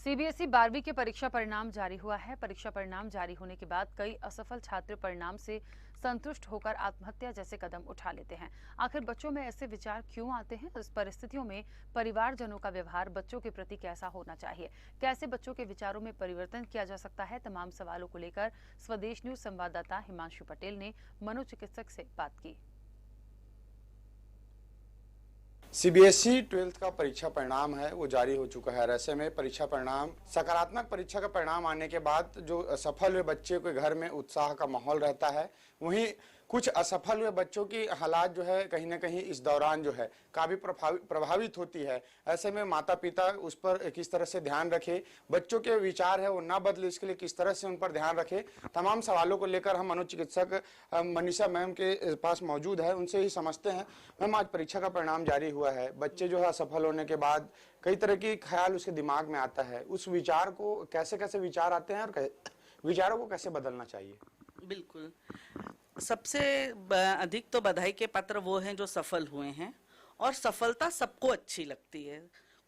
CBSE 12वीं के परीक्षा परिणाम जारी हुआ है। परीक्षा परिणाम जारी होने के बाद कई असफल छात्र परिणाम से संतुष्ट होकर आत्महत्या जैसे कदम उठा लेते हैं। आखिर बच्चों में ऐसे विचार क्यों आते हैं? इस परिस्थितियों में परिवारजनों का व्यवहार बच्चों के प्रति कैसा होना चाहिए? कैसे बच्चों के विचारों में परिवर्तन किया जा सकता है? तमाम सवालों को लेकर स्वदेश न्यूज संवाददाता हिमांशु पटेल ने मनोचिकित्सक से बात की। सीबीएसई 12th का परीक्षा परिणाम है वो जारी हो चुका है। ऐसे में परीक्षा परिणाम सकारात्मक परीक्षा का परिणाम आने के बाद जो सफल हुए बच्चे के घर में उत्साह का माहौल रहता है, वहीं कुछ असफल हुए बच्चों की हालात जो है कहीं ना कहीं इस दौरान जो है काफी प्रभावित होती है। ऐसे में माता पिता उस पर किस तरह से ध्यान रखे, बच्चों के विचार है वो ना बदले, इसके लिए किस तरह से उन पर ध्यान रखे, तमाम सवालों को लेकर हम मनोचिकित्सक मनीषा मैम के पास मौजूद है, उनसे ही समझते हैं। मैम, आज परीक्षा का परिणाम जारी हुआ है, बच्चे जो है असफल होने के बाद कई तरह की ख्याल उसके दिमाग में आता है, उस विचार को कैसे कैसे विचार आते हैं और विचारों को कैसे बदलना चाहिए? बिल्कुल, सबसे अधिक तो बधाई के पात्र वो हैं जो सफल हुए हैं, और सफलता सबको अच्छी लगती है।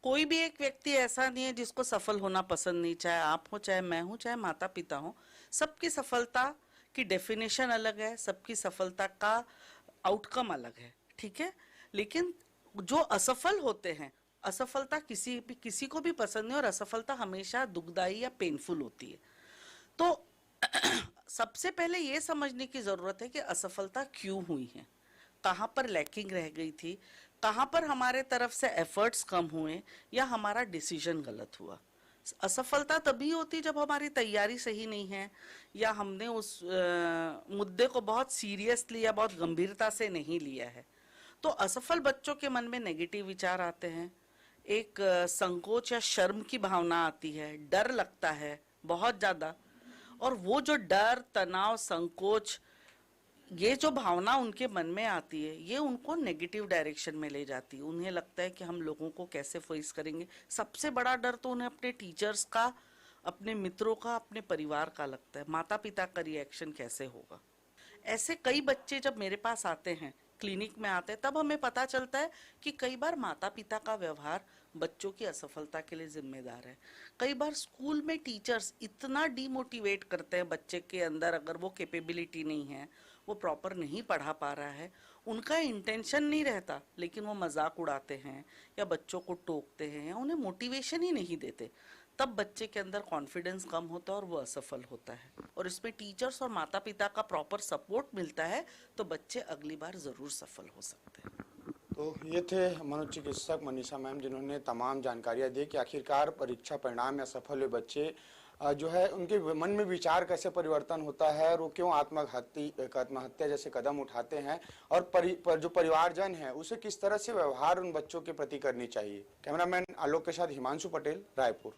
कोई भी एक व्यक्ति ऐसा नहीं है जिसको सफल होना पसंद नहीं, चाहे आप हो, चाहे मैं हूँ, चाहे माता पिता हो। सबकी सफलता की डेफिनेशन अलग है, सबकी सफलता का आउटकम अलग है, ठीक है। लेकिन जो असफल होते हैं, असफलता किसी को भी पसंद नहीं, और असफलता हमेशा दुखदाई या पेनफुल होती है। तो सबसे पहले ये समझने की जरूरत है कि असफलता क्यों हुई है, कहाँ पर लैकिंग रह गई थी, कहाँ पर हमारे तरफ से एफर्ट्स कम हुए या हमारा डिसीजन गलत हुआ। असफलता तभी होती जब हमारी तैयारी सही नहीं है, या हमने उस मुद्दे को बहुत सीरियसली या बहुत गंभीरता से नहीं लिया है। तो असफल बच्चों के मन में नेगेटिव विचार आते हैं, एक संकोच या शर्म की भावना आती है, डर लगता है बहुत ज्यादा। और वो जो डर, तनाव, संकोच, ये जो भावना उनके मन में आती है, ये उनको नेगेटिव डायरेक्शन में ले जाती है। उन्हें लगता है कि हम लोगों को कैसे फेस करेंगे। सबसे बड़ा डर तो उन्हें अपने टीचर्स का, अपने मित्रों का, अपने परिवार का लगता है, माता पिता का रिएक्शन कैसे होगा। ऐसे कई बच्चे जब मेरे पास आते हैं, क्लिनिक में आते हैं, तब हमें पता चलता है कि कई बार माता पिता का व्यवहार बच्चों की असफलता के लिए जिम्मेदार है। कई बार स्कूल में टीचर्स इतना डीमोटिवेट करते हैं बच्चे के अंदर, अगर वो कैपेबिलिटी नहीं है, वो प्रॉपर नहीं पढ़ा पा रहा है, उनका इंटेंशन नहीं रहता, लेकिन वो मजाक उड़ाते हैं या बच्चों को टोकते हैं या उन्हें मोटिवेशन ही नहीं देते, तब बच्चे के अंदर कॉन्फिडेंस कम होता है और वो असफल होता है। और इसमें टीचर्स और माता पिता का प्रॉपर सपोर्ट मिलता है तो बच्चे अगली बार जरूर सफल हो सकते हैं। तो ये थे मनोचिकित्सक मनीषा मैम, जिन्होंने तमाम जानकारियां दी कि आखिरकार परीक्षा परिणाम में असफल हुए बच्चे जो है उनके मन में विचार कैसे परिवर्तन होता है और वो क्यों आत्महत्या जैसे कदम उठाते हैं, और जो परिवारजन है उसे किस तरह से व्यवहार उन बच्चों के प्रति करनी चाहिए। कैमरामैन आलोक के साथ हिमांशु पटेल, रायपुर।